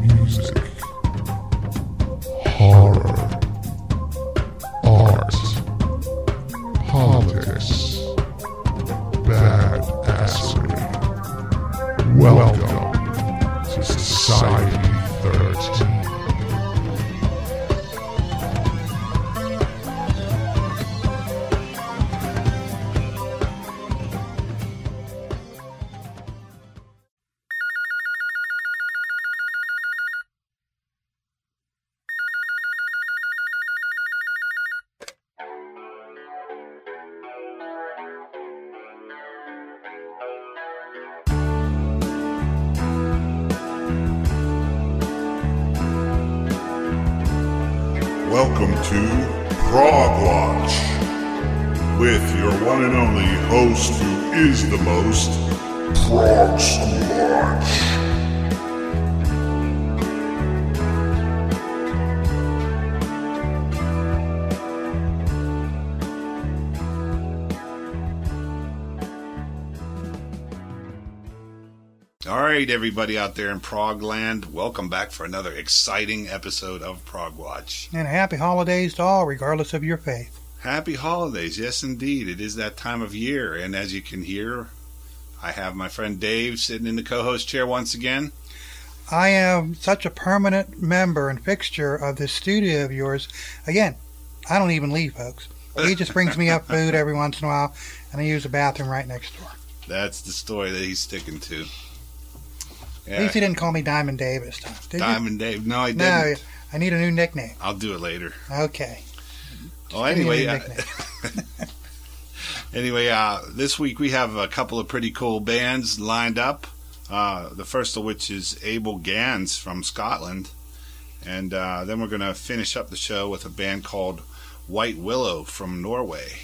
Music, horror, art, politics, badassery. Welcome to Society 13. Welcome to Prog-Watch, with your one and only host who is the most, Prog-Watch. Alright, everybody out there in Progland, welcome back for another exciting episode of Prog-Watch. And happy holidays to all, regardless of your faith. Happy holidays, yes indeed. It is that time of year, and as you can hear, I have my friend Dave sitting in the co-host chair once again. I am such a permanent member and fixture of this studio of yours. Again, I don't even leave, folks. He just brings me up food every once in a while, and I use the bathroom right next door. That's the story that he's sticking to. Yeah. At least he didn't call me Diamond Dave this time, did Diamond Dave. No, I didn't. No, I need a new nickname. I'll do it later. Okay. Well, anyway, this week we have a couple of pretty cool bands lined up. The first of which is Abel Ganz from Scotland. And then we're going to finish up the show with a band called White Willow from Norway.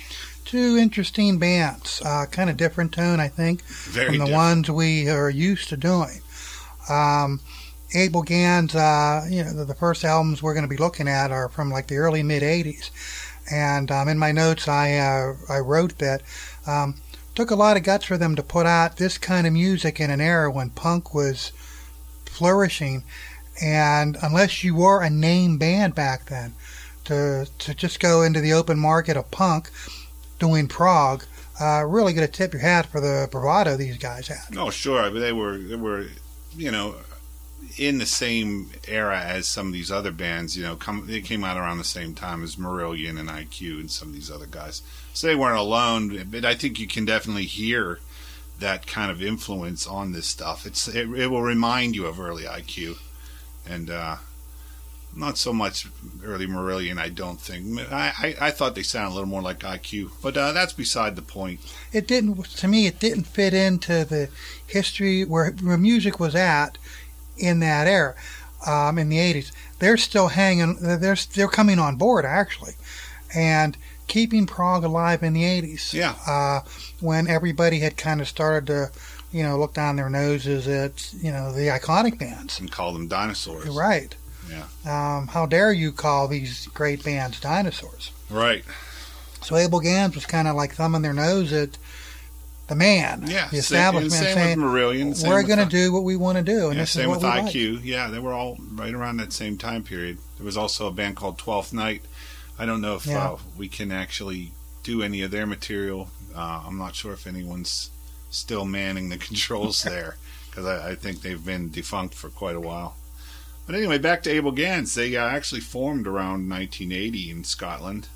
Two interesting bands. Kind of different tone, I think, from the ones we are used to doing. Abel Ganz, the first albums we're going to be looking at are from like the early mid-'80s. And in my notes, I wrote that took a lot of guts for them to put out this kind of music in an era when punk was flourishing. And unless you were a name band back then, to just go into the open market of punk doing prog, really got to tip your hat for the bravado these guys had. Oh, sure. But they were in the same era as some of these other bands. They came out around the same time as Marillion and IQ and some of these other guys. So they weren't alone, but I think you can definitely hear that kind of influence on this stuff. It will remind you of early IQ, and not so much early Marillion, I don't think. I thought they sounded a little more like IQ, but that's beside the point. It didn't fit into the history where music was at in that era, in the 80s. They're still hanging, they're coming on board, actually, and keeping prog alive in the 80s. Yeah. When everybody had kind of started to, look down their noses at, the iconic bands. And call them dinosaurs. Right. Yeah. How dare you call these great bands dinosaurs? Right. So Abel Ganz was kind of like thumbing their nose at the man, the establishment, saying, with Marillion, we're going to do what we want to do. And yeah, this same is what with we IQ. like. Yeah, they were all right around that same time period. There was also a band called 12th Night. I don't know if we can actually do any of their material. I'm not sure if anyone's still manning the controls there, because I think they've been defunct for quite a while. But anyway, back to Abel Ganz. They actually formed around 1980 in Scotland.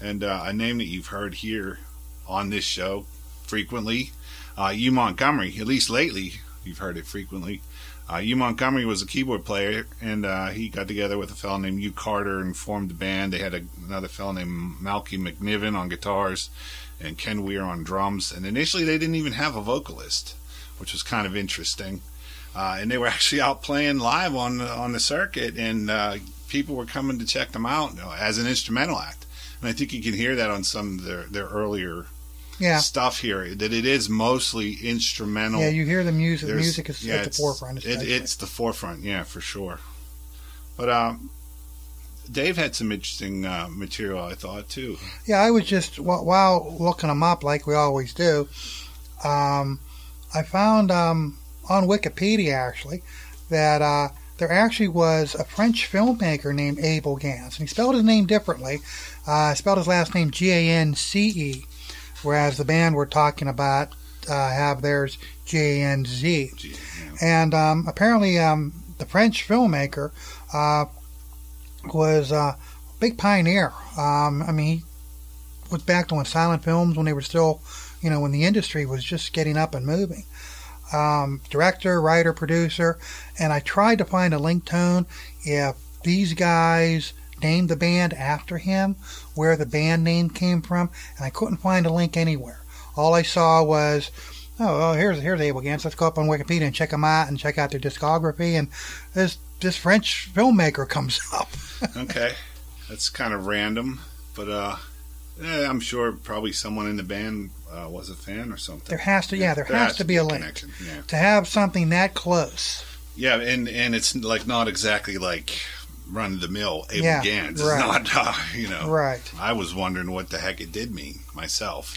And a name that you've heard here on this show frequently, Hugh Montgomery, at least lately, you've heard it frequently. Hugh Montgomery was a keyboard player, and he got together with a fellow named Hugh Carter and formed a band. They had another fellow named Malky McNiven on guitars and Ken Weir on drums. And initially they didn't even have a vocalist, which was kind of interesting. And they were actually out playing live on the circuit, and people were coming to check them out as an instrumental act. And I think you can hear that on some of their earlier stuff here, that it is mostly instrumental. Yeah, you hear the music. The music is at the forefront. It's the forefront, yeah, for sure. But Dave had some interesting material, I thought, too. Yeah, I was just, while looking them up like we always do, I found on Wikipedia, actually, that there actually was a French filmmaker named Abel Ganz, and he spelled his name differently. Spelled his last name Gance, whereas the band we're talking about have theirs Ganz. And apparently the French filmmaker was a big pioneer. I mean, he was back doing silent films when they were still, when the industry was just getting up and moving. Director, writer, producer, and I tried to find a link tone if these guys named the band after him, where the band name came from, and I couldn't find a link anywhere. All I saw was, here's Abel Ganz. Let's go up on Wikipedia and check them out and check out their discography, and this French filmmaker comes up. Okay, that's kind of random, but I'm sure probably someone in the band was a fan or something. There has to be a link to have something that close. Yeah, and it's like not exactly like run of the mill Abel Ganz. Right. It's not, Right. I was wondering what the heck it did mean myself.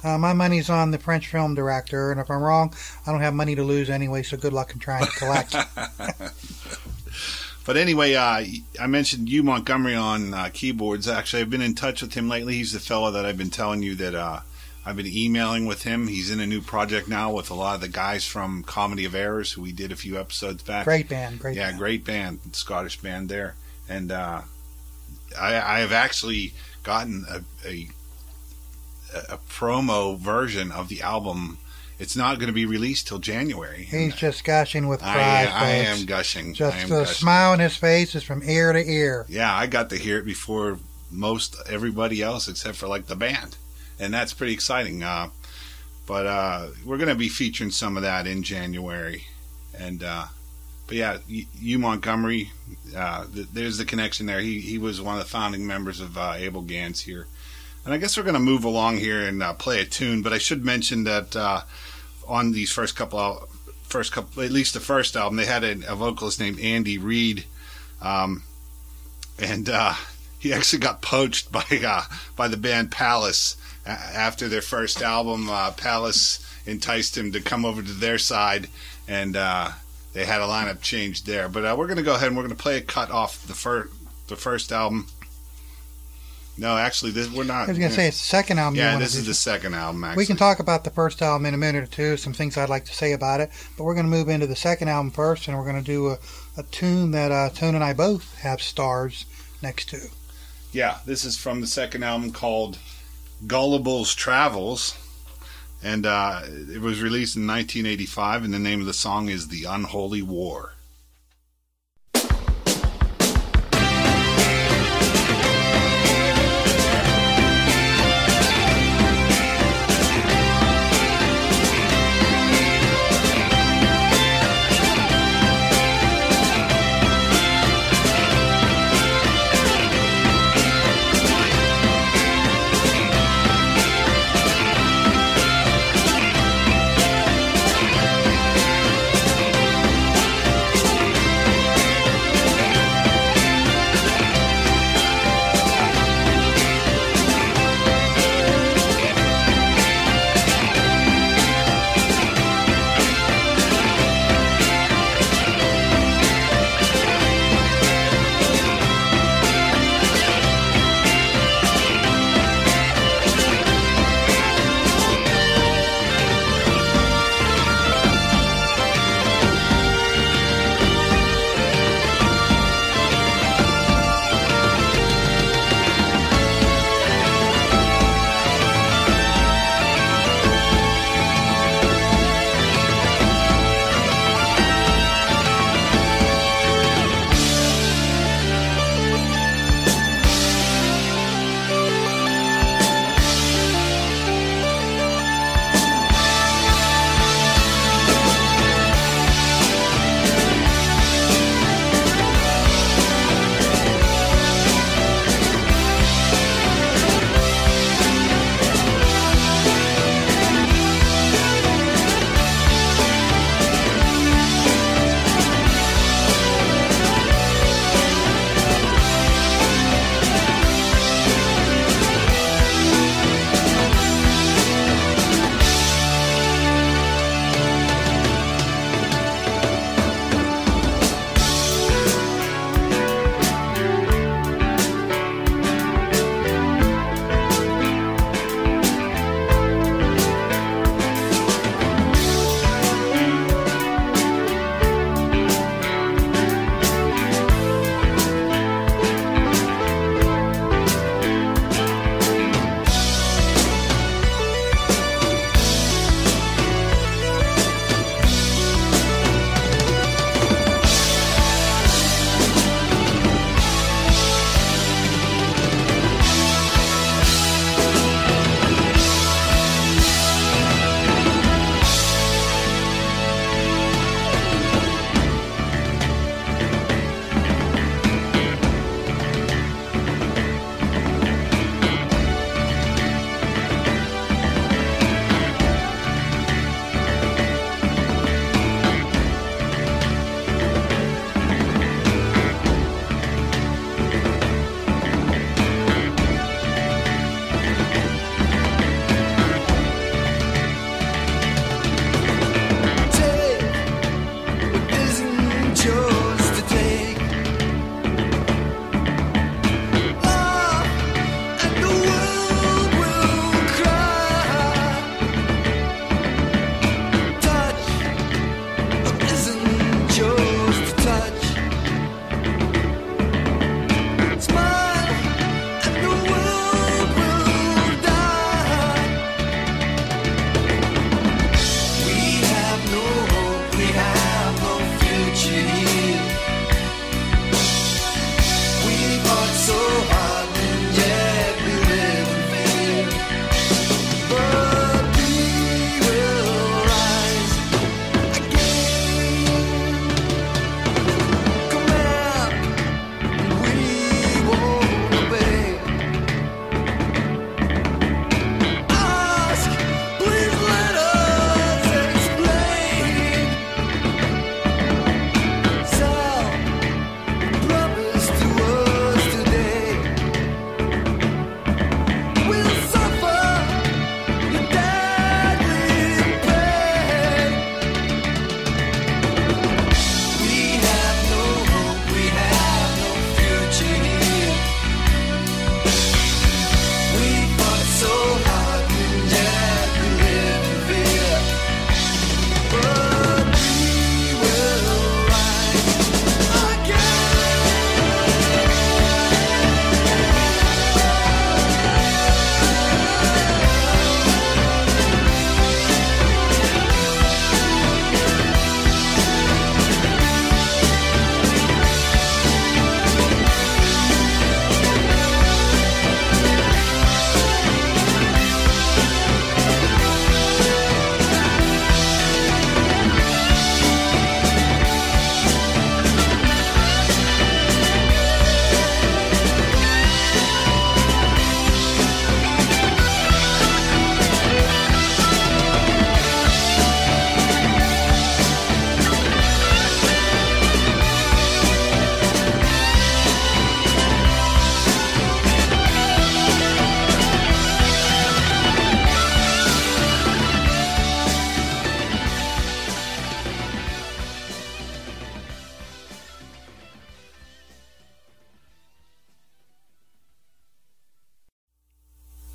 My money's on the French film director, and if I'm wrong, I don't have money to lose anyway. So good luck in trying to collect. But anyway, I mentioned Hugh Montgomery on keyboards. Actually, I've been in touch with him lately. He's the fellow that I've been telling you that I've been emailing with him. He's in a new project now with a lot of the guys from Comedy of Errors, who we did a few episodes back. Great band. Great band, Scottish band there. And I have actually gotten a promo version of the album. It's not going to be released till January. He's just gushing with pride. I am gushing. Just the smile on his face is from ear to ear. Yeah, I got to hear it before most everybody else, except for like the band, and that's pretty exciting. But we're going to be featuring some of that in January, and but yeah, Hugh Montgomery. There's the connection there. He was one of the founding members of Abel Ganz here, and I guess we're going to move along here and play a tune. But I should mention that. On these first couple, at least the first album, they had a vocalist named Andy Reid, and he actually got poached by the band Palace after their first album. Palace enticed him to come over to their side, and they had a lineup change there. But we're going to go ahead and we're going to play a cut off the first album. No, actually, we're not. I was going to say it's the second album. Yeah, this is the second album, actually. We can talk about the first album in a minute or two, some things I'd like to say about it, but we're going to move into the second album first, and we're going to do a tune that Tone and I both have stars next to. Yeah, this is from the second album called Gullible's Travels, and it was released in 1985, and the name of the song is The Unholy War.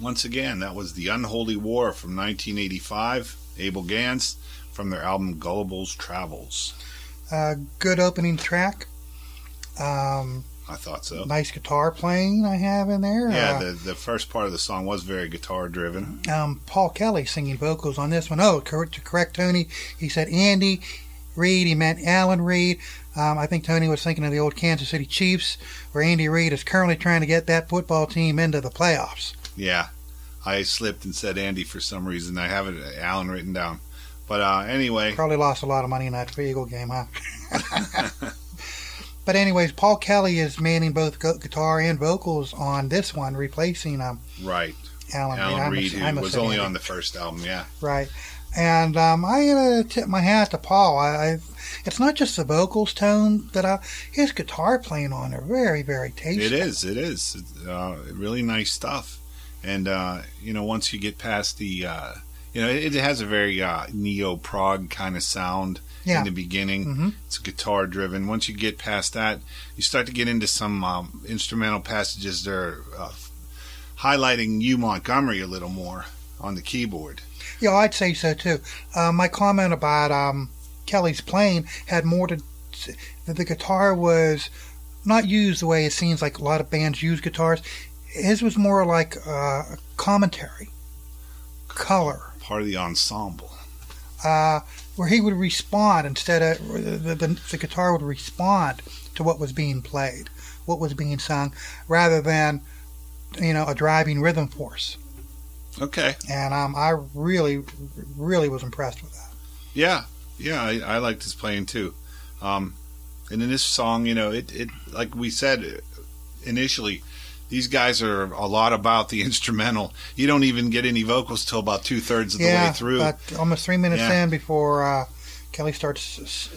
once again, that was The Unholy War from 1985, Abel Ganz, from their album Gullible's Travels. Good opening track. I thought so. Nice guitar playing I have in there. Yeah, the first part of the song was very guitar-driven. Paul Kelly singing vocals on this one. Oh, to correct Tony, he said Andy Reid. He meant Alan Reid. I think Tony was thinking of the old Kansas City Chiefs, where Andy Reid is currently trying to get that football team into the playoffs. Yeah, I slipped and said Andy for some reason. I have it Alan written down. But anyway. Probably lost a lot of money in that Eagle game, huh? But anyways, Paul Kelly is manning both guitar and vocals on this one, replacing right. Alan Reid, who was only on the first album, yeah. Right. And I gotta tip my hat to Paul. It's not just the vocals tone his guitar playing on are very, very tasteful. It is. It's, really nice stuff. And once you get past the, it has a very neo-prog kind of sound in the beginning. Mm-hmm. It's guitar-driven. Once you get past that, you start to get into some instrumental passages that are highlighting Hugh Montgomery a little more on the keyboard. Yeah, I'd say so too. My comment about Kelly's playing had more to the guitar was not used the way it seems like a lot of bands use guitars. His was more like commentary, color, part of the ensemble, where he would respond instead of the guitar would respond to what was being played, what was being sung, rather than a driving rhythm force. Okay. And I really, really was impressed with that. Yeah, I liked his playing too. And in this song, it like we said initially, these guys are a lot about the instrumental. You don't even get any vocals till about 2/3 of the way through. About almost 3 minutes in before Kelly starts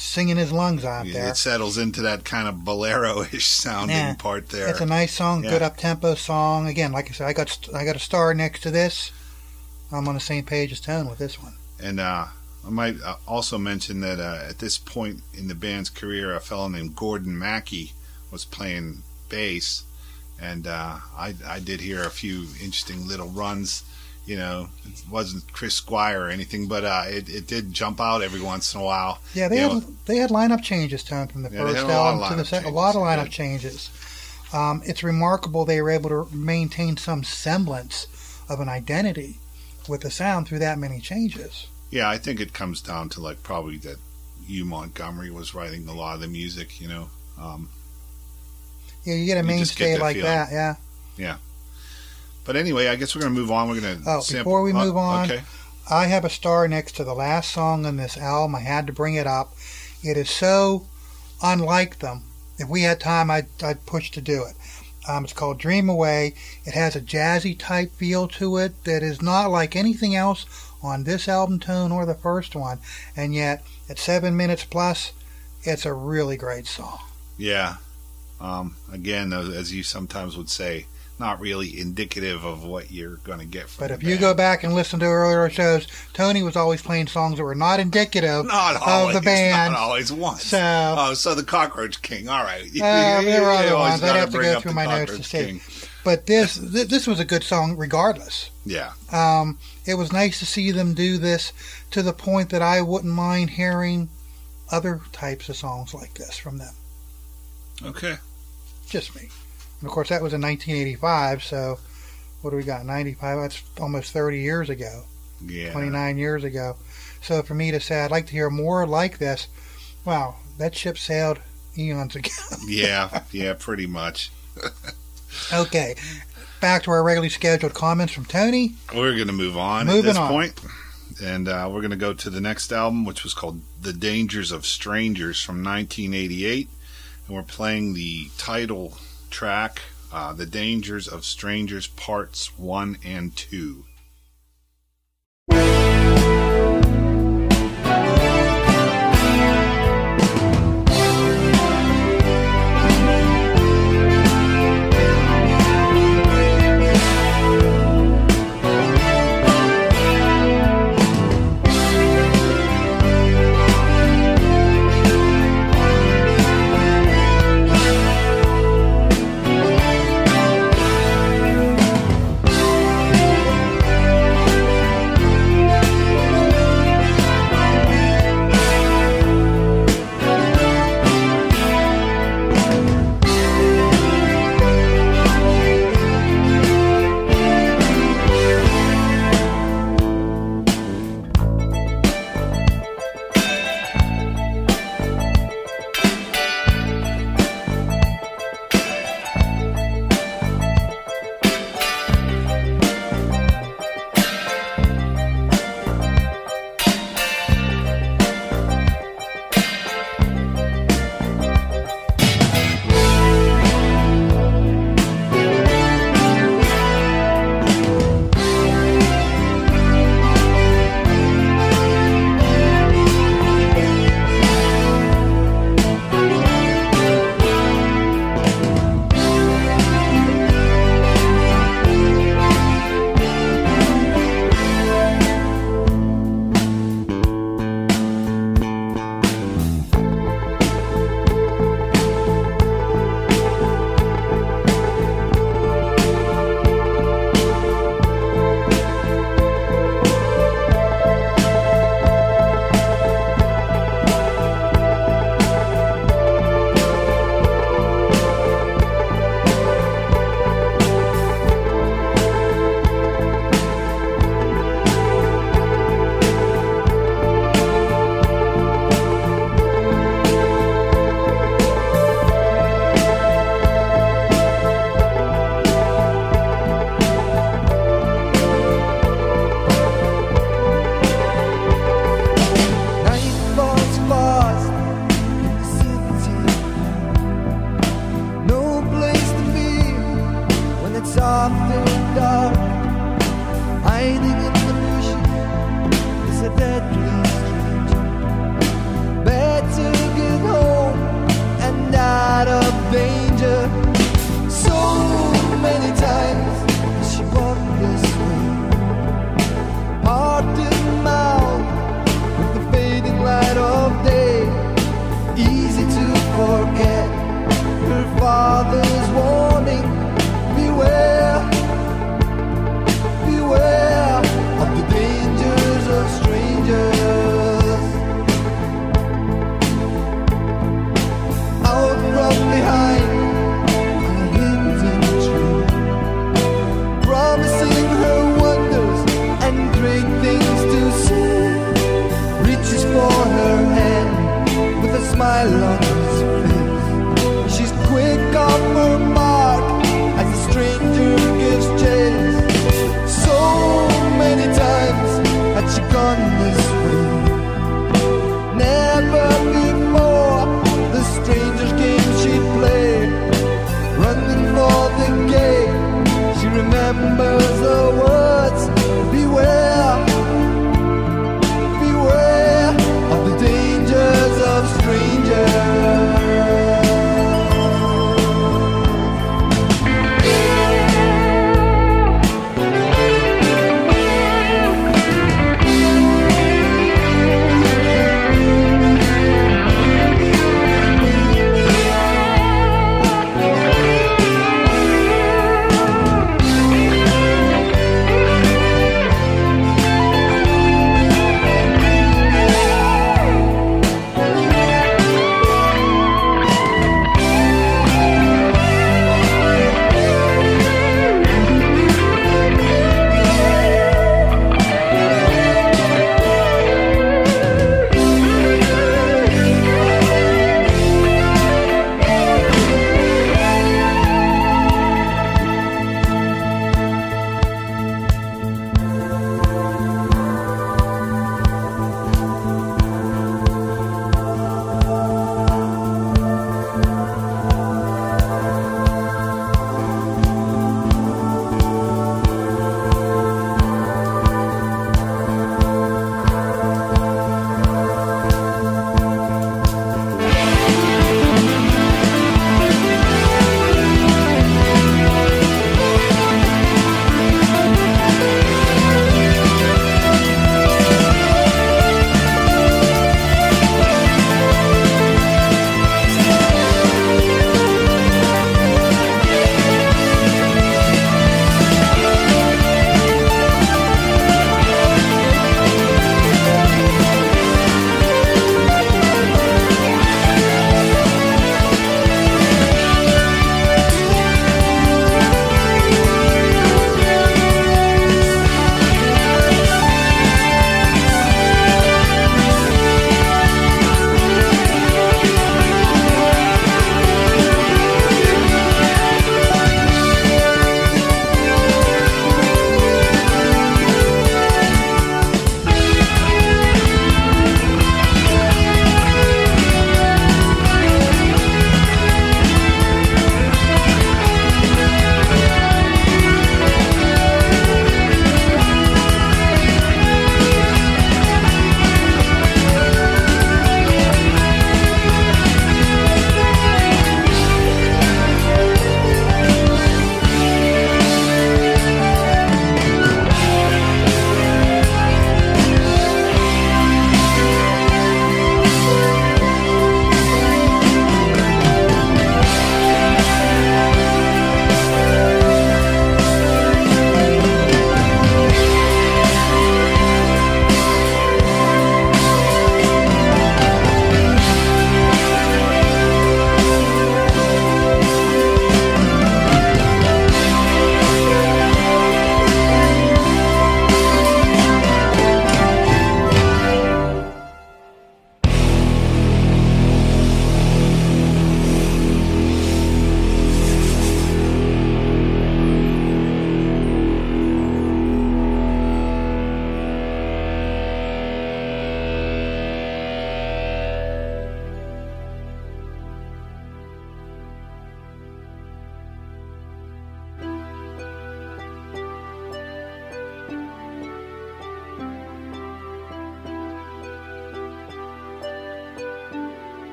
singing his lungs out there. It settles into that kind of bolero-ish sounding part there. It's a nice song, good up-tempo song. Again, like I said, I got a star next to this. I'm on the same page as Tone with this one. And I might also mention that at this point in the band's career, a fellow named Gordon Mackey was playing bass. And I did hear a few interesting little runs. It wasn't Chris Squire or anything, but it did jump out every once in a while. Yeah, they had lineup changes, Tom, from the first album to the second. A lot of lineup changes. It's remarkable they were able to maintain some semblance of an identity with the sound through that many changes. Yeah, I think it comes down to probably that Hugh Montgomery was writing a lot of the music. Yeah, you get a mainstay like that, yeah. Yeah. But anyway, I guess we're going to move on. We're going to before we move on, okay. I have a star next to the last song on this album. I had to bring it up. It is so unlike them. If we had time, I'd push to do it. It's called Dream Away. It has a jazzy type feel to it that is not like anything else on this album, Tone, or the first one. And yet, at 7 minutes plus, it's a really great song. Yeah. Again, as you sometimes would say, not really indicative of what you're going to get from But the if band. you go back and listen to earlier shows, Tony was always playing songs that were not indicative of the band. Not always once. So the Cockroach King. All right. There were other ones. I'd have to go through my notes to see. But this was a good song regardless. Yeah. It was nice to see them do this to the point that I wouldn't mind hearing other types of songs like this from them. Okay. Just me. And of course, that was in 1985, so what do we got? 95? That's almost 30 years ago. Yeah. 29 years ago. So for me to say I'd like to hear more like this, wow, that ship sailed eons ago. Yeah, pretty much. Okay, back to our regularly scheduled comments from Tony. We're going to move on at this point. And we're going to go to the next album, which was called The Dangers of Strangers from 1988. And we're playing the title track, The Dangers of Strangers Parts 1 and 2. his face. She's quick off her mark as the stranger gives chase. So many times had she gone this way. Never before the stranger's game she'd play. Running for the gate, she remembers the words. Beware, beware of the dangers of strangers.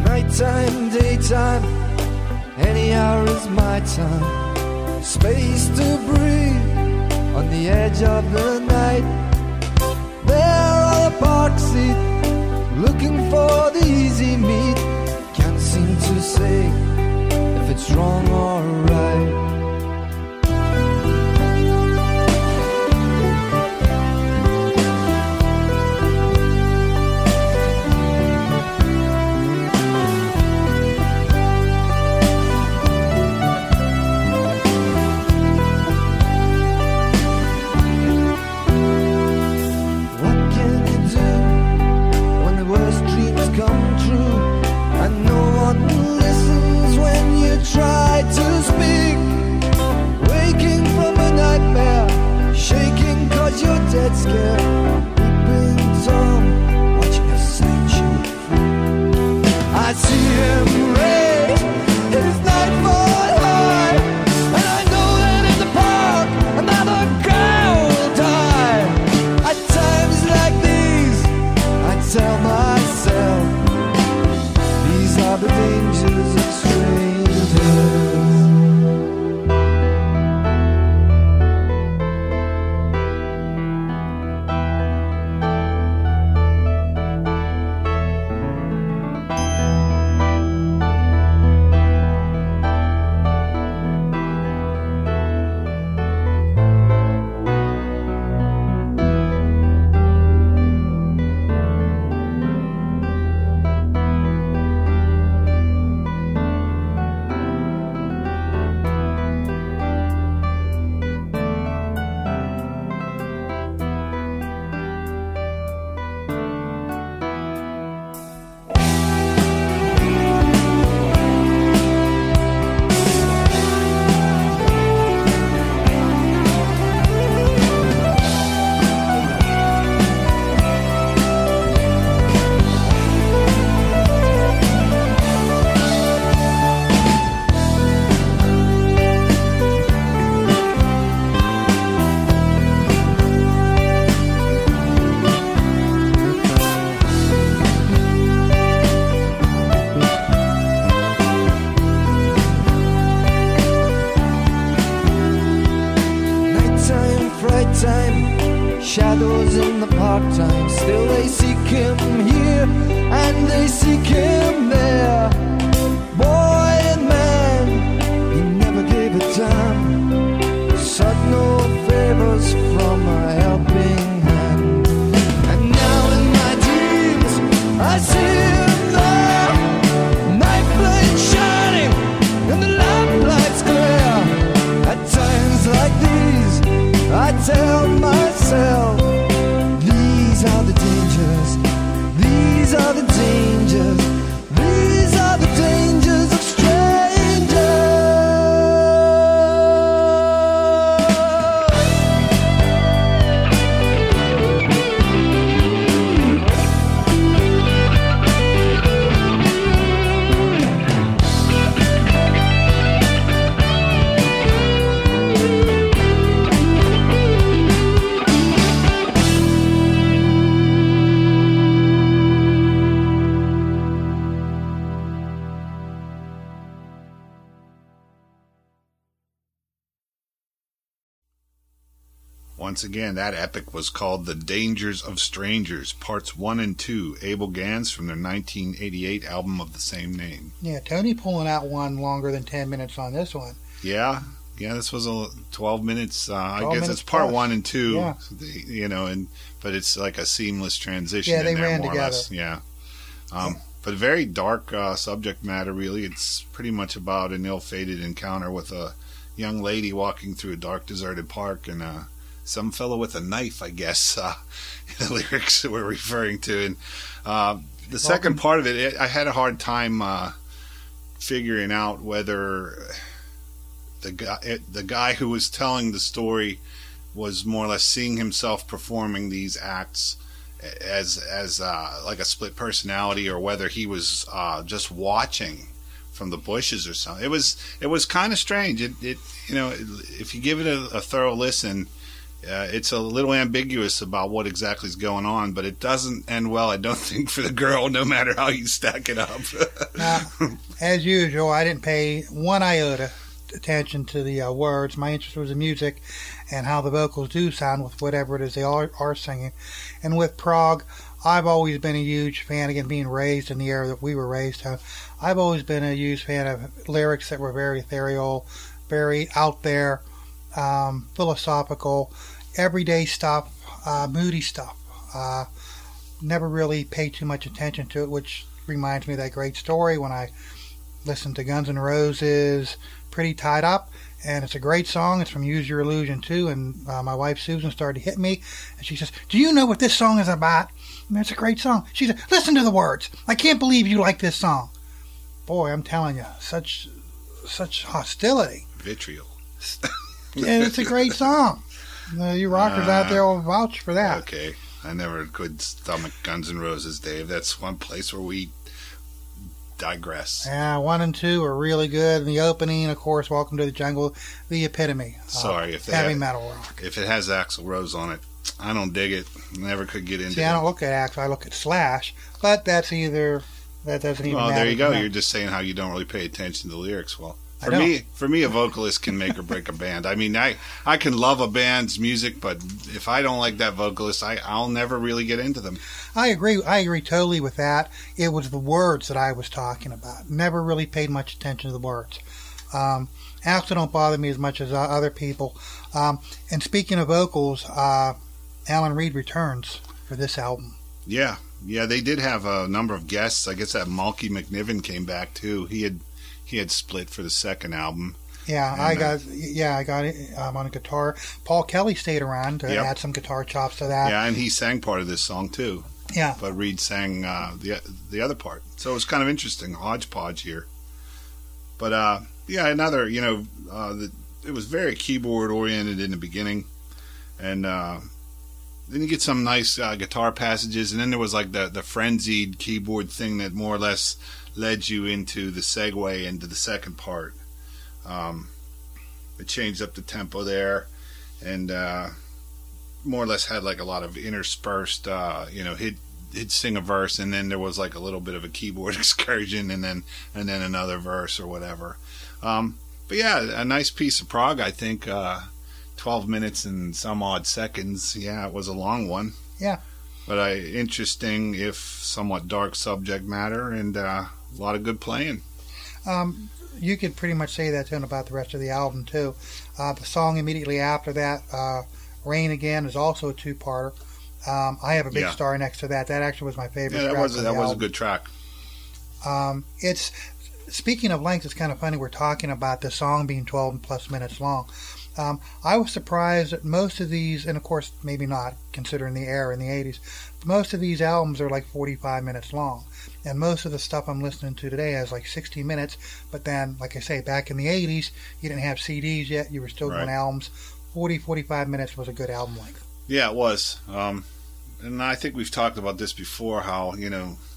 Nighttime, daytime, any hour is my time. Space to breathe on the edge of the night. There on the park seat, looking for the easy meat. Can't seem to say if it's wrong or right. Try to speak, waking from a nightmare, shaking 'cause you're dead scared. Weeping Tom, watching a sideshow free. I see him rage, his nightfall high, and I know that in the park another girl will die. At times like these, I tell myself, these are the dangers of strangers. Shadows in the park time, still they seek him here and they seek him there. Boy and man, he never gave a damn, sought no favors from a helping hand. And now in my dreams, I see him there, night light shining and the lamplights glare. At times like these, I tell myself, these are the dangers, these are the dangers, these are the dangers of strangers. Once again, that epic was called The Dangers of Strangers, Parts 1 and 2, Abel Ganz from their 1988 album of the same name. Yeah, Tony pulling out one longer than 10 minutes on this one. Yeah, this was 12 minutes. I guess it's part plus. 1 and 2, yeah. But it's like a seamless transition. Yeah, they in there, ran more together. Or less. Yeah. But very dark subject matter, really. It's pretty much about an ill-fated encounter with a young lady walking through a dark, deserted park, and some fellow with a knife, I guess, the lyrics we're referring to. And the second part of it, I had a hard time figuring out whether the guy who was telling the story was more or less seeing himself performing these acts as like a split personality, or whether he was just watching from the bushes or something. It was kind of strange. It if you give it a thorough listen, it's a little ambiguous about what exactly is going on, but it doesn't end well, I don't think, for the girl, no matter how you stack it up. As usual, I didn't pay one iota attention to the words. My interest was in music and how the vocals do sound with whatever it is they are singing. And with prog, I've always been a huge fan, again, being raised in the era that we were raised in. I've always been a huge fan of lyrics that were very ethereal, very out there, philosophical, everyday stuff, moody stuff. Never really paid too much attention to it, which reminds me of that great story when I listened to Guns N' Roses, Pretty Tied Up, and it's a great song. It's from Use Your Illusion too, and my wife Susan started to hit me, and she says, "Do you know what this song is about?" And it's a great song. She said, "Listen to the words. I can't believe you like this song." Boy, I'm telling you, such hostility. Vitriol. Yeah, it's a great song. You rockers out there will vouch for that. Okay. I never could stomach Guns N' Roses, Dave. That's one place where we digress. Yeah, 1 and 2 are really good. And the opening, of course, Welcome to the Jungle, the epitome. Sorry, if heavy metal rock. If it has Axl Rose on it, I don't dig it. Never could get into it. See, I don't look at Axl. I look at Slash. But that doesn't even matter. Well, there you go. You're just saying how you don't really pay attention to the lyrics. Well, for me, a vocalist can make or break a band. I mean, I can love a band's music, but if I don't like that vocalist, I'll never really get into them. I agree totally with that. It was the words that I was talking about. Never really paid much attention to the words. Axl don't bother me as much as other people. And speaking of vocals, Alan Reed returns for this album. Yeah, they did have a number of guests. I guess that Malky McNiven came back too. He had split for the second album. Yeah, I got it on a guitar. Paul Kelly stayed around to add some guitar chops to that. Yeah, and he sang part of this song too. Yeah, but Reed sang the other part. So it was kind of interesting, hodgepodge here. But another, it was very keyboard oriented in the beginning, and then you get some nice guitar passages, and then there was like the frenzied keyboard thing that more or less led you into the segue into the second part. It changed up the tempo there, and more or less had like a lot of interspersed, he'd sing a verse, and then there was like a little bit of a keyboard excursion, and then another verse or whatever. But yeah, a nice piece of prog, I think. 12 minutes and some odd seconds. Yeah, it was a long one. Yeah. But interesting, if somewhat dark subject matter, and a lot of good playing. You could pretty much say that too about the rest of the album too. The song immediately after that, Rain Again, is also a two-parter. I have a big star next to that. That actually was my favorite. Yeah, that was a good track. It's speaking of length, it's kind of funny we're talking about the song being 12 plus minutes long. I was surprised that most of these, and of course maybe not considering the era in the 80s, most of these albums are like 45 minutes long. And most of the stuff I'm listening to today has like 60 minutes. But then, like I say, back in the 80s, you didn't have CDs yet. You were still doing albums. 45 minutes was a good album length. Yeah, it was. And I think we've talked about this before, how,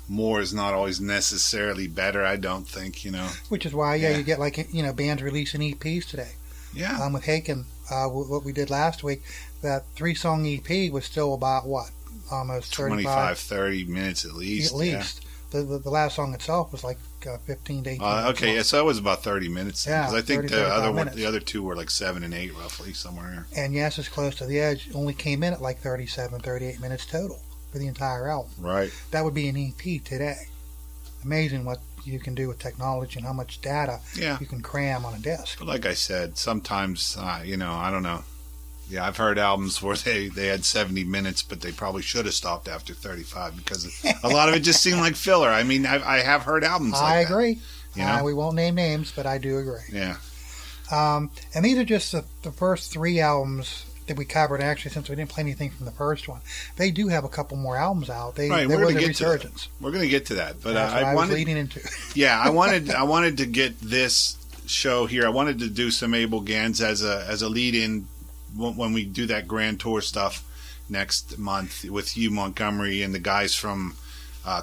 more is not always necessarily better, I don't think, Which is why, you get like, bands releasing EPs today. Yeah. With Haken, what we did last week, that 3-song EP was still about what? Almost 30 minutes at least. At least. Yeah. The last song itself was like 15 to 18 minutes. Okay, long. So it was about 30 minutes. Yeah, because I think the other two were like 7 and 8 roughly, somewhere here. And Yes is Close to the Edge only came in at like 37, 38 minutes total for the entire album. Right. That would be an EP today. Amazing what you can do with technology and how much data you can cram on a disc. But like I said, sometimes, I don't know. Yeah, I've heard albums where they had 70 minutes, but they probably should have stopped after 35 because a lot of it just seemed like filler. I mean, I have heard albums like that. I agree. We won't name names, but I do agree. Yeah. And these are just the first 3 albums that we covered. Actually, since we didn't play anything from the first one, they do have a couple more albums out. There was a resurgence. We're going to get to that, but that's what I was leading into. Yeah, I wanted to get this show here. I wanted to do some Abel Ganz as a lead-in when we do that grand tour stuff next month with Hugh Montgomery and the guys from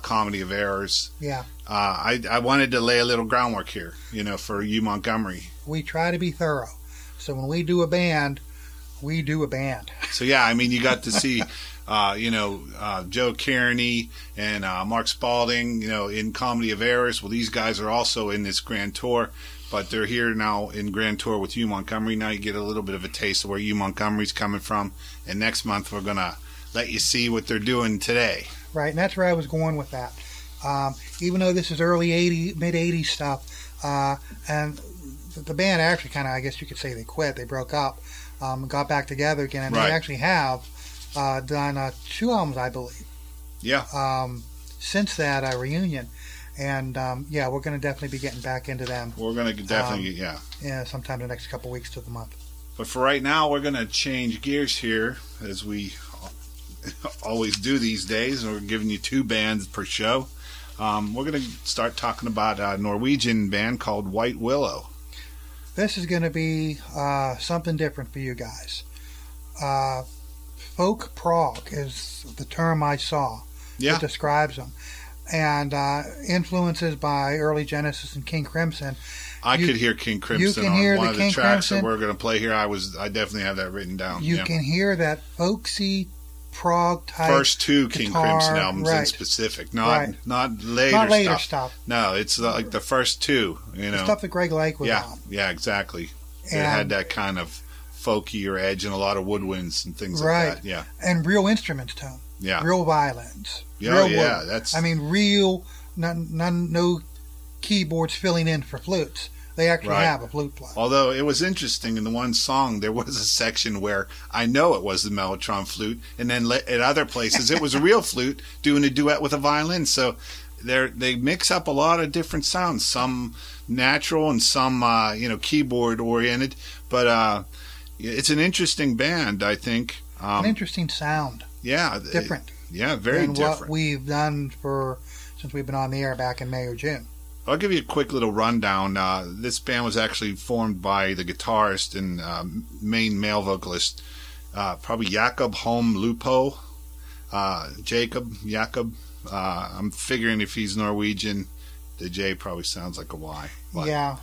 Comedy of Errors. Yeah. I wanted to lay a little groundwork here, for Hugh Montgomery. We try to be thorough. So when we do a band, we do a band. So yeah, I mean, you got to see, Joe Kearney and Mark Spalding, in Comedy of Errors. Well, these guys are also in this grand tour. but they're here now in Grand Tour with Hugh Montgomery. Now you get a little bit of a taste of where Hugh Montgomery's coming from. And next month we're going to let you see what they're doing today. Right, and that's where I was going with that. Even though this is early 80s, mid-80s stuff, and the band actually kind of, I guess you could say they quit. They broke up, got back together again, and they actually have done 2 albums, I believe. Yeah. Since that reunion. And, yeah, we're going to definitely be getting back into them. We're going to definitely, yeah, sometime in the next couple weeks to the month. But for right now, we're going to change gears here, as we always do these days, and we're giving you 2 bands per show. We're going to start talking about a Norwegian band called White Willow. This is going to be something different for you guys. Folk prog is the term I saw that describes them. And influences by early Genesis and King Crimson. I could hear King Crimson on one of the tracks that we're going to play here. I definitely have that written down. You can hear that folksy prog type. First 2 King guitar, Crimson albums in specific, not later, not later stuff. No, it's like the first 2. The stuff that Greg Lake was on. Yeah, exactly. It had that kind of folkier edge and a lot of woodwinds and things like that. Yeah, and real instruments tone. Yeah, real violins. Yeah, real that's. I mean, real. No keyboards filling in for flutes. They actually have a flute player. Although it was interesting, in the one song, there was a section where I know it was the mellotron flute, and then at other places it was a real flute doing a duet with a violin. So they mix up a lot of different sounds, some natural and some keyboard oriented. But it's an interesting band, I think. An interesting sound. Yeah, different. Very different. What we've done since we've been on the air back in May or June. I'll give you a quick little rundown. This band was actually formed by the guitarist and main male vocalist, probably Jakob Holm Lupo. Jakob. I'm figuring if he's Norwegian, the J probably sounds like a Y. But, yeah.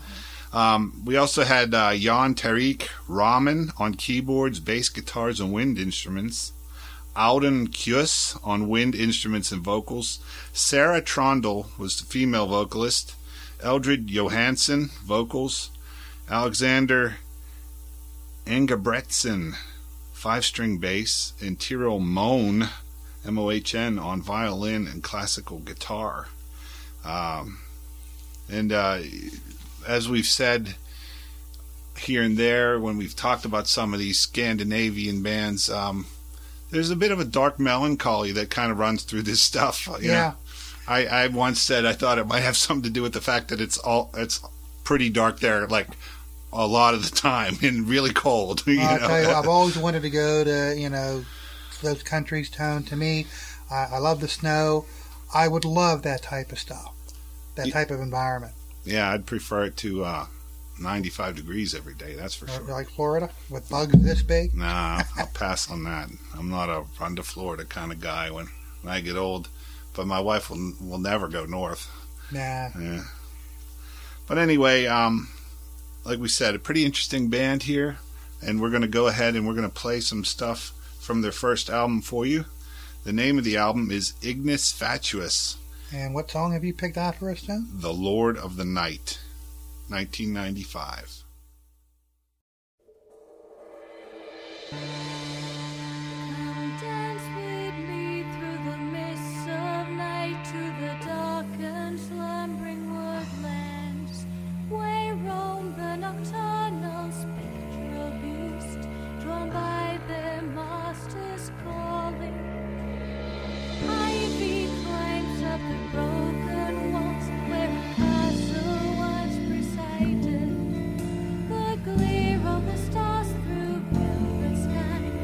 We also had Jan Tarik Rahman on keyboards, bass guitars, and wind instruments. Auden Kjus on wind instruments and vocals. Sarah Trondle was the female vocalist. Eldred Johansson, vocals. Alexander Engebretsen, 5-string bass. And Tyrell Mohn, M-O-H-N, on violin and classical guitar. As we've said here and there when we've talked about some of these Scandinavian bands, there's a bit of a dark melancholy that kind of runs through this stuff. You know? I once said I thought it might have something to do with the fact that it's pretty dark there, like a lot of the time, and really cold. I'll tell you, I've always wanted to go to those countries. Tone to me, I love the snow. I would love that type of stuff, that type of environment. Yeah, I'd prefer it to 95 degrees every day, that's for sure. Like Florida, with bugs this big? Nah, I'll pass on that. I'm not a run to Florida kind of guy when I get old. But my wife will never go north. Nah. Yeah. But anyway, like we said, a pretty interesting band here. And we're going to go ahead and we're going to play some stuff from their first album for you. The name of the album is Ignis Fatuus. And what song have you picked out for us, Tim? The Lord of the Night, 1995. The gleam of the stars through velvet sky.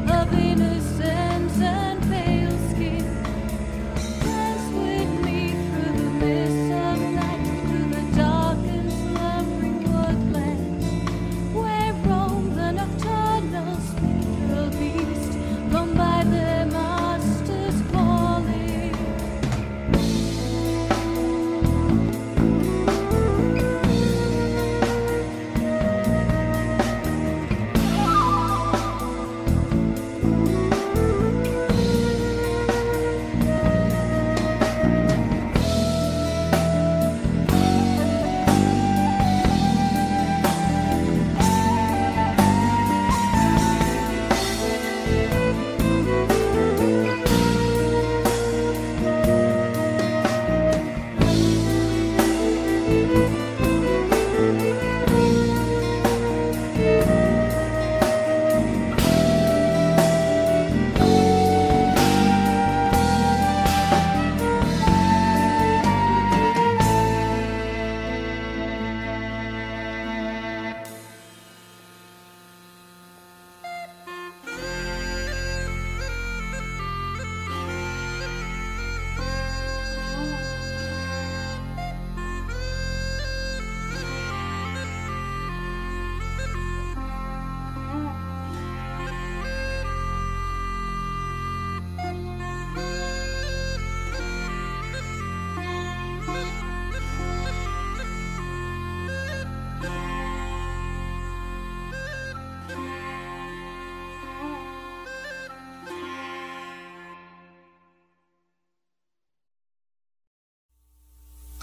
Of innocence and faith.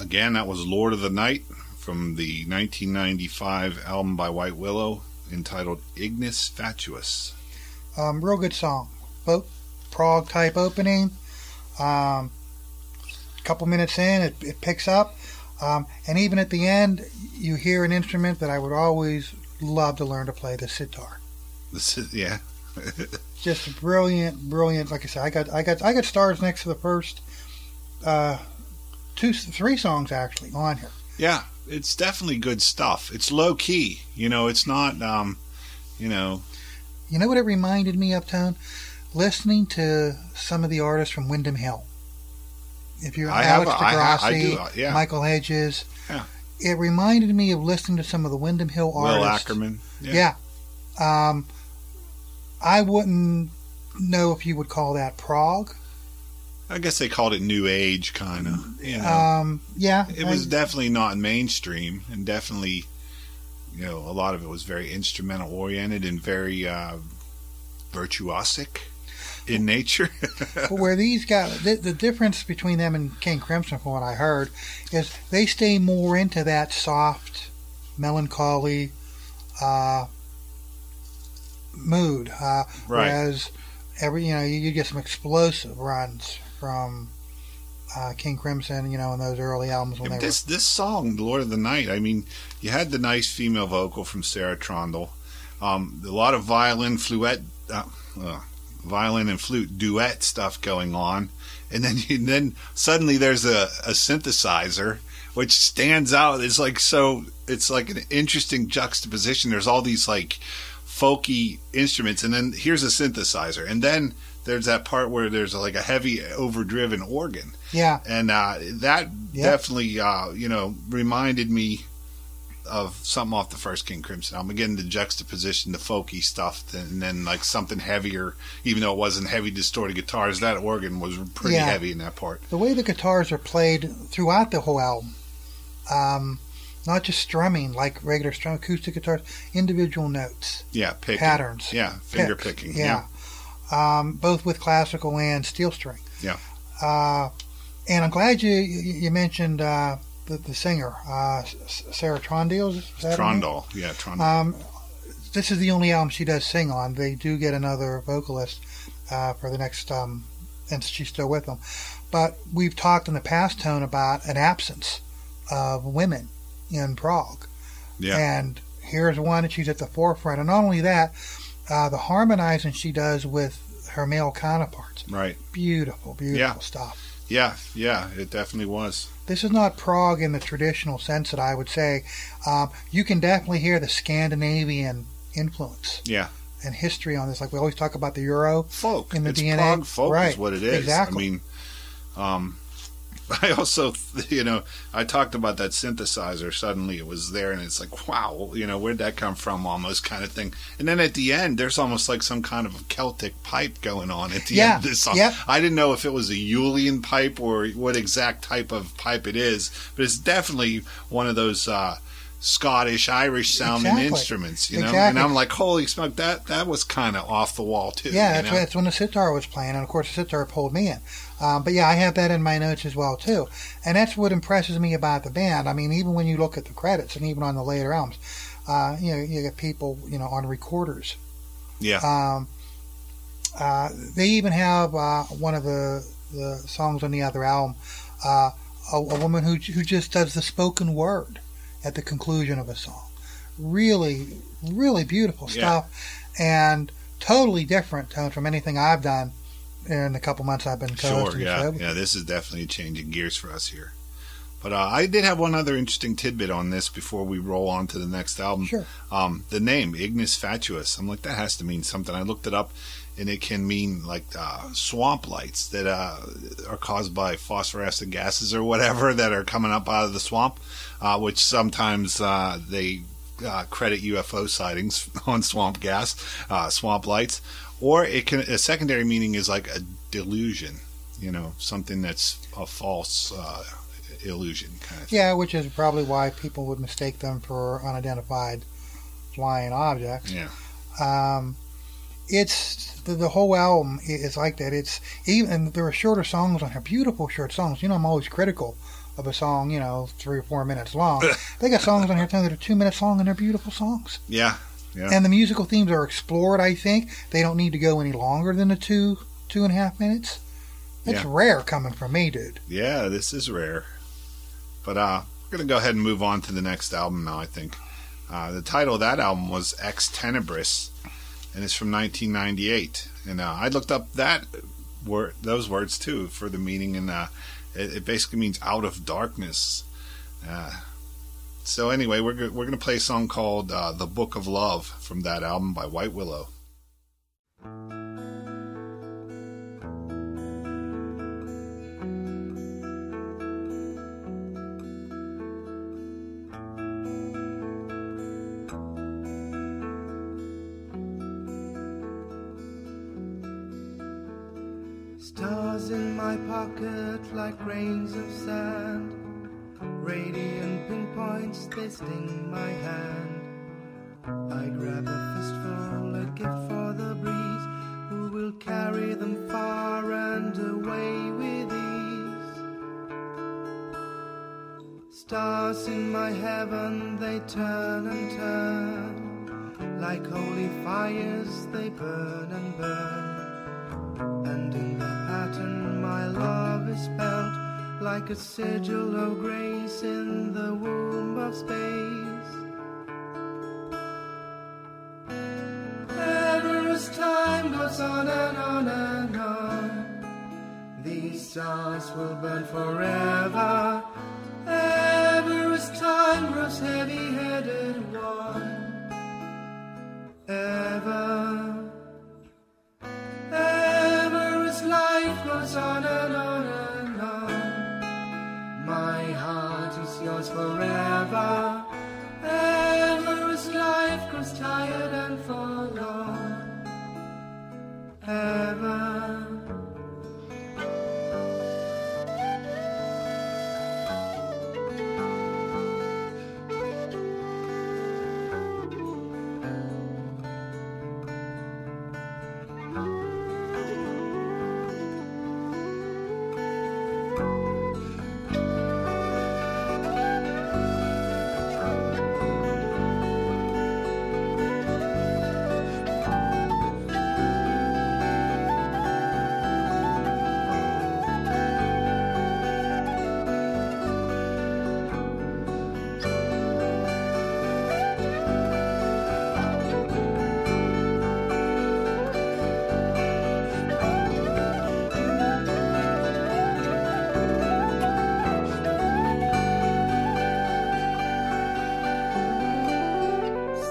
Again, that was Lord of the Night from the 1995 album by White Willow entitled Ignis Fatuus. Real good song. Both prog type opening. Couple minutes in, it picks up. And even at the end, you hear an instrument that I would always love to learn to play, the sitar. Yeah. Just brilliant. Like I said, I got stars next to the first 3 songs actually on here. Yeah, it's definitely good stuff. It's low key, it's not, You know what it reminded me of, Tone? Listening to some of the artists from Windham Hill. If you're Alex DeGrassi, Michael Hedges, it reminded me of listening to some of the Windham Hill artists. Will Ackerman. Yeah. I wouldn't know if you would call that prog. I guess they called it new age, kind of. Yeah. It was definitely not mainstream, and definitely, a lot of it was very instrumental oriented and very virtuosic in nature. But where these guys, the difference between them and King Crimson, from what I heard, is they stay more into that soft, melancholy mood. Right. Whereas you get some explosive runs from King Crimson, in those early albums when this song, Lord of the Night. I mean, you had the nice female vocal from Sarah Trondle, a lot of violin and flute duet stuff going on, and then suddenly there's a synthesizer which stands out. It's like an interesting juxtaposition. There's all these like folky instruments, and then here's a synthesizer, and then there's that part where there's like a heavy overdriven organ. Yeah. And that definitely reminded me of something off the first King Crimson album. Again, the juxtaposition, the folky stuff, and then like something heavier, even though it wasn't heavy distorted guitars, that organ was pretty heavy in that part. The way the guitars are played throughout the whole album, not just strumming like regular acoustic guitars, individual notes. Yeah, picking. Patterns. Yeah, finger picking. Yeah. Both with classical and steel string. Yeah. And I'm glad you mentioned the singer, Sarah Trondle. Trondle, yeah, Trondle. This is the only album she does sing on. They do get another vocalist for the next, and she's still with them. But we've talked in the past, Tone, about an absence of women in prog. Yeah. And here's one that she's at the forefront. And not only that, the harmonizing she does with her male counterparts. Right. Beautiful stuff. Yeah, it definitely was. This is not prog in the traditional sense that I would say. You can definitely hear the Scandinavian influence. Yeah. And history on this. Like we always talk about the Euro folk. In the it's DNA. Prog folk right. is what it is. Exactly. I mean, I also, I talked about that synthesizer. Suddenly it was there, and it's like, wow, where'd that come from, almost kind of thing. And then at the end, there's almost like some kind of Celtic pipe going on at the end of this song. Yep. I didn't know if it was a Julian pipe or what exact type of pipe it is, but it's definitely one of those Scottish, Irish sounding instruments, Exactly. And I'm like, holy smoke, that was kind of off the wall too. Yeah, that's when the sitar was playing, and of course the sitar pulled me in. But yeah, I have that in my notes as well too, and that's what impresses me about the band. I mean, even when you look at the credits, and even on the later albums, you get people on recorders. Yeah. They even have one of the songs on the other album, a woman who just does the spoken word at the conclusion of a song. Really, really beautiful stuff, and totally different from anything I've done in the couple months I've been co-hosting. Sure, yeah. This is definitely changing gears for us here. But I did have one other interesting tidbit on this before we roll on to the next album. Sure. The name, Ignis Fatuus. I'm like, that has to mean something. I looked it up, and it can mean like swamp lights that are caused by phosphorescent gases or whatever that are coming up out of the swamp, which sometimes they credit UFO sightings on swamp gas, swamp lights. Or a secondary meaning is like a delusion, something that's a false illusion kind of thing. Yeah, which is probably why people would mistake them for unidentified flying objects. Yeah. It's the whole album is like that. It's even, and there are shorter songs on here, beautiful short songs. I'm always critical of a song, 3 or 4 minutes long. They got songs on here that are 2 minutes long, and they're beautiful songs. Yeah. And the musical themes are explored, I think. They don't need to go any longer than the 2.5 minutes. It's rare coming from me, dude. Yeah, this is rare. But we're going to go ahead and move on to the next album now, I think. The title of that album was Ex Tenebris, and it's from 1998. And I looked up those words, too, for the meaning, and it basically means out of darkness. So anyway, we're going to play a song called The Book of Love from that album by White Willow. Stars in my pocket like grains of sand, radiant pinpoints, they sting my hand. I grab a fistful, a gift for the breeze, who will carry them far and away with ease. Stars in my heaven, they turn and turn, like holy fires, they burn and burn. And in the pattern my love is spelt, like a sigil of grace in the womb of space. Ever as time goes on and on and on, these stars will burn forever. Ever as time grows heavy-headed one, ever as life goes on and on and on, my heart is yours forever. Ever as life grows tired and forlorn, ever.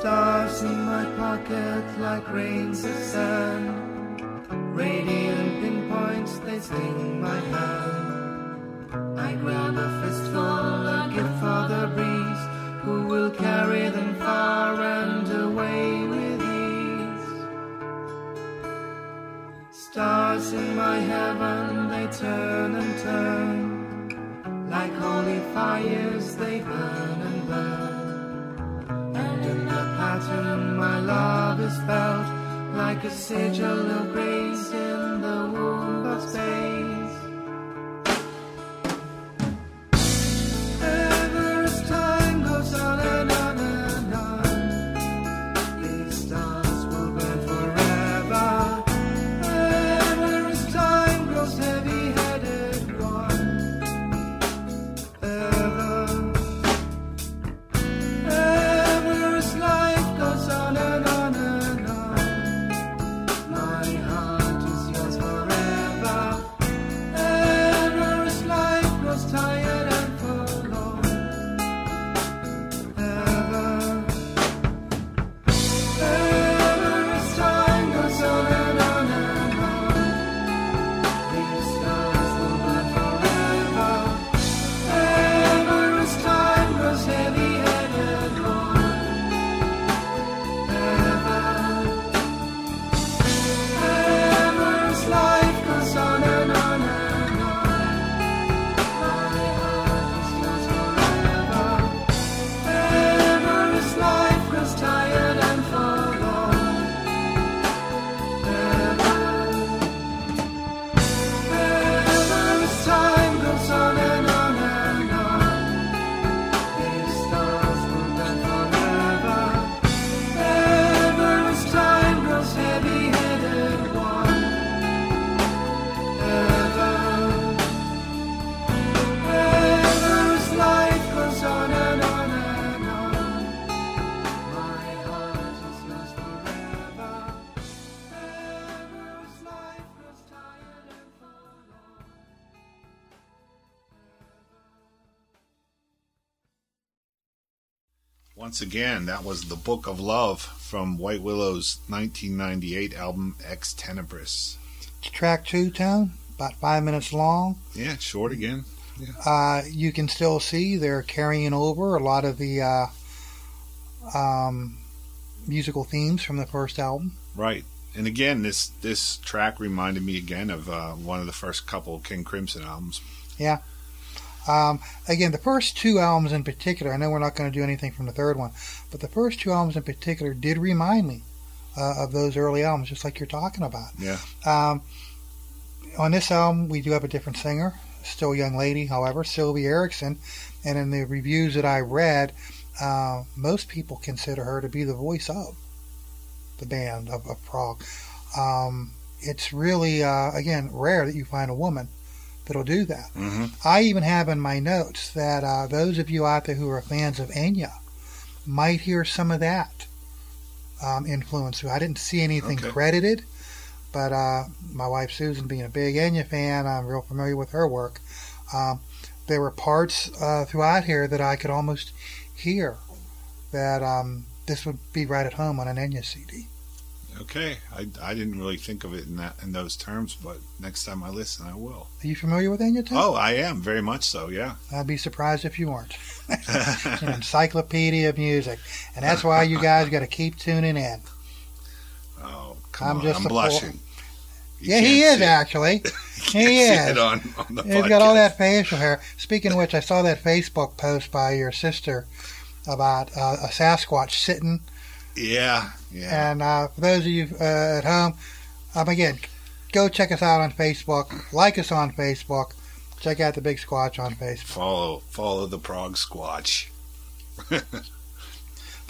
Stars in my pocket like grains of sand, radiant pinpoints, they sting my hand. I grab a fistful, a gift for the breeze, who will carry them far and away with ease. Stars in my heaven, they turn and turn, like holy fires, they burn and burn. Pattern my love is felt, like a sigil of grace in the womb of space. Ever as time goes on and on and on, these stars will burn forever. Ever as time grows heavy-headed one, ever. Once again, that was The Book of Love from White Willow's 1998 album Ex Tenebris. Track 2, Tone, about 5 minutes long. Yeah, short again. Yeah. You can still see they're carrying over a lot of the musical themes from the first album. Right. And again, this track reminded me again of one of the first couple King Crimson albums. Yeah. Again, the first 2 albums in particular, I know we're not going to do anything from the third one, but the first 2 albums in particular did remind me of those early albums, just like you're talking about. Yeah. On this album, we do have a different singer, still a young lady, however, Sylvie Erickson, and in the reviews that I read, most people consider her to be the voice of the band of Prog. It's really, again, rare that you find a woman that'll do that. Mm-hmm. I even have in my notes that those of you out there who are fans of Enya might hear some of that influence. I didn't see anything credited, but my wife Susan, being a big Enya fan, I'm real familiar with her work. There were parts throughout here that I could almost hear that this would be right at home on an Enya CD. Okay, I didn't really think of it in those terms, but next time I listen, I will. Are you familiar with Enya, Tom? Oh, I am, very much so, yeah. I'd be surprised if you weren't. An encyclopedia of music. And that's why you guys got to keep tuning in. Oh, come on, I'm blushing. Yeah, he is, actually. He is. It on the He's podcast. got all that facial hair. Speaking of which, I saw that Facebook post by your sister about a Sasquatch sitting. Yeah. And for those of you at home, again, go check us out on Facebook. Like us on Facebook. Check out the Big Squatch on Facebook. Follow the Prog Squatch. But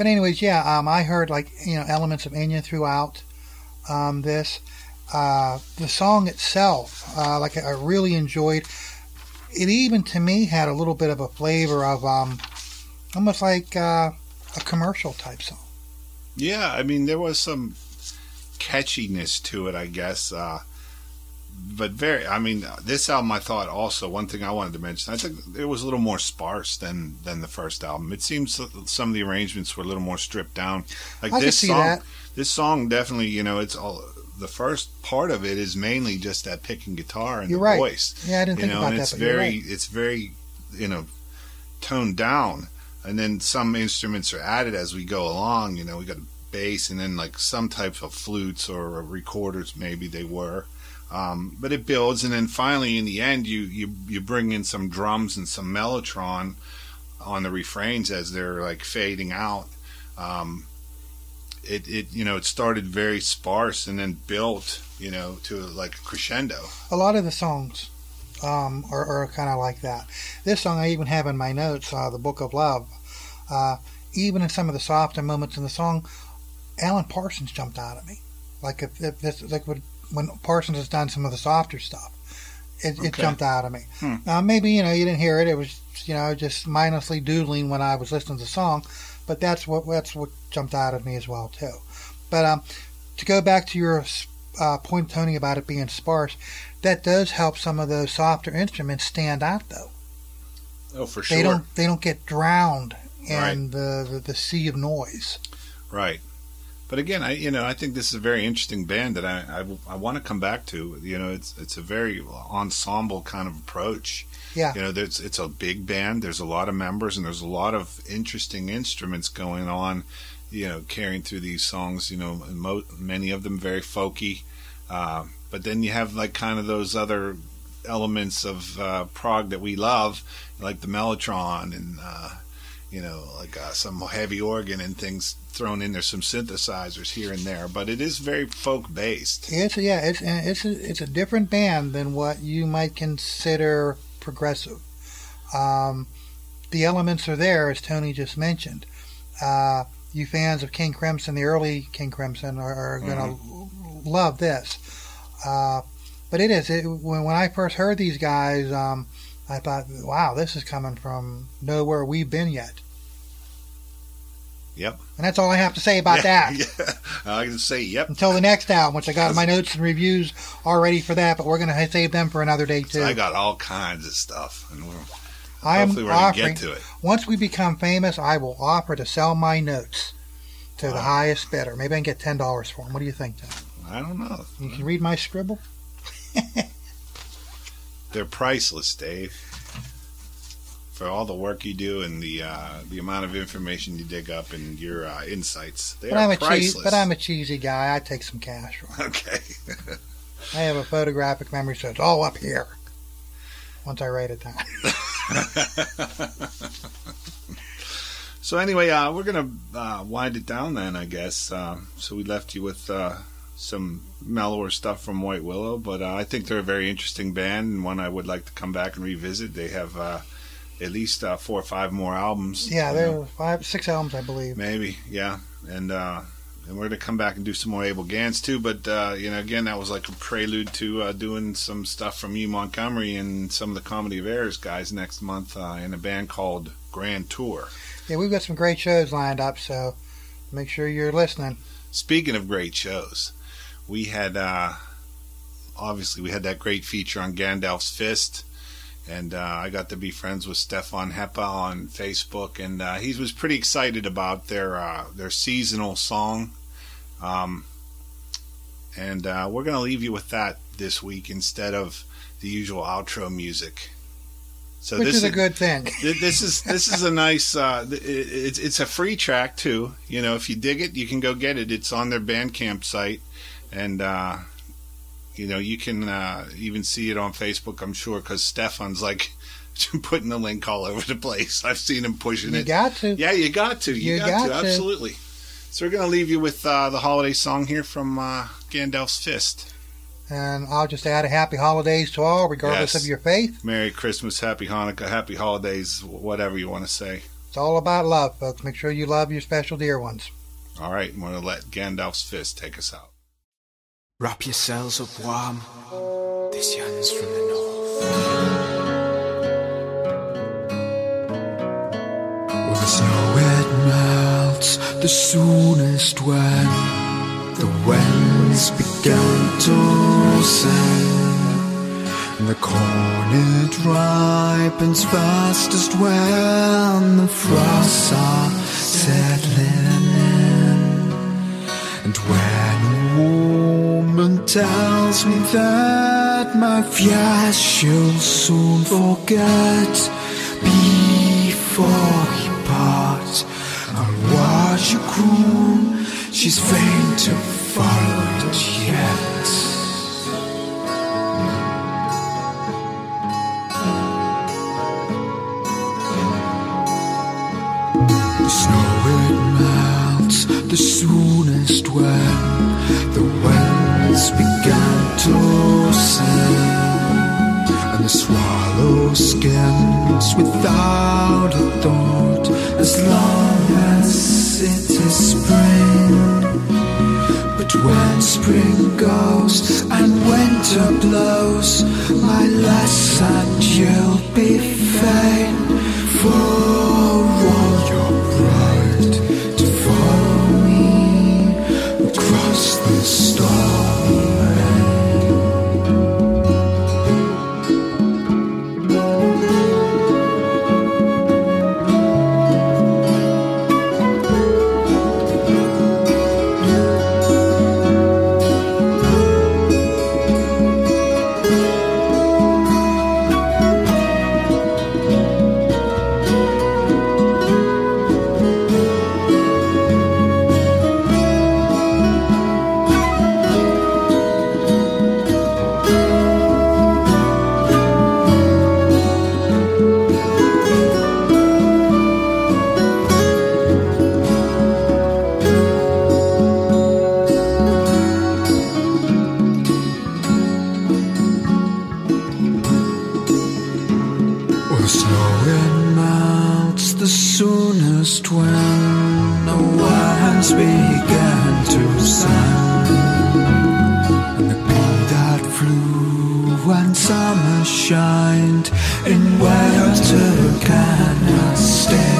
anyways, yeah, I heard elements of Enya throughout this. The song itself, I really enjoyed. It even to me had a little bit of a flavor of almost like a commercial type song. Yeah, I mean, there was some catchiness to it, I guess. But this album, I thought also, one thing I wanted to mention, I think it was a little more sparse than the first album. It seems some of the arrangements were a little more stripped down. Like I this can see song, that. This song definitely, it's all, the first part of it is mainly just that picking guitar and You're the right. voice. Yeah, I didn't think about and that, but you're right. it's very, toned down. And then some instruments are added as we go along. We got a bass and then like some types of flutes or recorders, maybe they were. But it builds, and then finally in the end, you bring in some drums and some mellotron on the refrains as they're like fading out. It started very sparse and then built, to like a crescendo. A lot of the songs are kind of like that. This song I even have in my notes, The Book of Love. Even in some of the softer moments in the song, Alan Parsons jumped out at me. When Parsons has done some of the softer stuff, it jumped out at me. Maybe you didn't hear it. It was just mindlessly doodling when I was listening to the song, but that's what jumped out at me as well too. But to go back to your point, Tony, about it being sparse, that does help some of those softer instruments stand out though. Oh, for sure. They don't get drowned in Right. the sea of noise. Right. But again, I think this is a very interesting band that I want to come back to. It's a very ensemble kind of approach. Yeah. It's a big band. There's a lot of members, and there's a lot of interesting instruments going on. Carrying through these songs. Many of them very folky. But then you have like kind of those other elements of prog that we love, like the mellotron and some heavy organ and things thrown in there, some synthesizers here and there, but it is very folk based. It's a different band than what you might consider progressive. The elements are there, as Tony just mentioned. You fans of King Crimson, the early King Crimson, are going to love this. But it is. When I first heard these guys, I thought, wow, this is coming from nowhere we've been yet. Yep. And that's all I have to say about that. Yeah. I can say yep. Until the next album, which I got my notes and reviews already for that, but we're going to save them for another day too. I got all kinds of stuff. And Hopefully we're going to get to it. Once we become famous, I will offer to sell my notes to the highest bidder. Maybe I can get $10 for them. What do you think, Tom? I don't know. You can read my scribble? They're priceless, Dave. For all the work you do and the amount of information you dig up and your insights. They are priceless. But I'm a cheesy guy. I take some cash for them. Okay. I have a photographic memory, so it's all up here once I write it down. So anyway, we're going to wind it down then, I guess. So we left you with some mellower stuff from White Willow, but I think they're a very interesting band and one I would like to come back and revisit. They have at least 4 or 5 more albums. Yeah, there are 5, 6 albums, I believe. Maybe, yeah. And we're going to come back and do some more Abel Ganz too, but again, that was like a prelude to doing some stuff from U Montgomery and some of the Comedy of Errors guys next month in a band called Grand Tour. Yeah, we've got some great shows lined up, so make sure you're listening. Speaking of great shows, we had obviously we had that great feature on Gandalf's Fist, and I got to be friends with Stefan Heppe on Facebook, and he was pretty excited about their seasonal song, and we're going to leave you with that this week instead of the usual outro music. So Which is a good thing. This is a nice. It's a free track too. You know, if you dig it, you can go get it. It's on their Bandcamp site, and you can even see it on Facebook. I'm sure because Stefan's like putting the link all over the place. I've seen him pushing it. You got to. Yeah, you got to. You got to. Absolutely. So we're gonna leave you with the holiday song here from Gandalf's Fist. And I'll just add a happy holidays to all, regardless of your faith. Merry Christmas, Happy Hanukkah, Happy Holidays, whatever you want to say. It's all about love, folks. Make sure you love your special dear ones. All right, I'm going to let Gandalf's Fist take us out. Wrap yourselves up warm. This yarn's from the north. Well, the snow it melts the soonest when the winds began to sing, and the corn it ripens fastest when the frosts are settling in. And when a woman tells me that my fears she'll soon forget, before we part, I'll wash your croon. She's fain to follow it yet. The snow it melts the soonest when the winds began to sing, and the swallow skims without a thought as long as it is spring. But when spring goes and winter blows, my lass and you'll be fain for all your pride to follow me across the stormy main. The snow it melts the soonest when the winds began to sing, and the bee that flew when summer shined in winter cannot stay.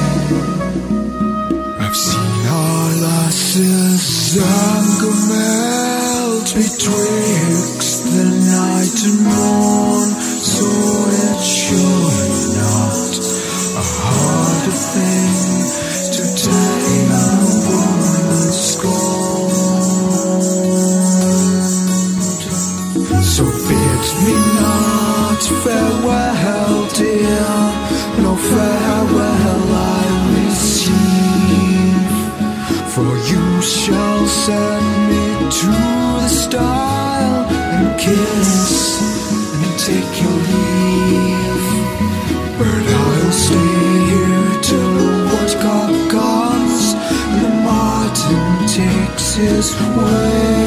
I've seen our lasses anger melt betwixt the night and morn, so it should not a harder thing to take a woman's scorn. So bid me not farewell, dear, no farewell I receive, for you shall send me to the stile and kiss and take your leave. But I'll stay here till the woodcock comes and the martin takes his way.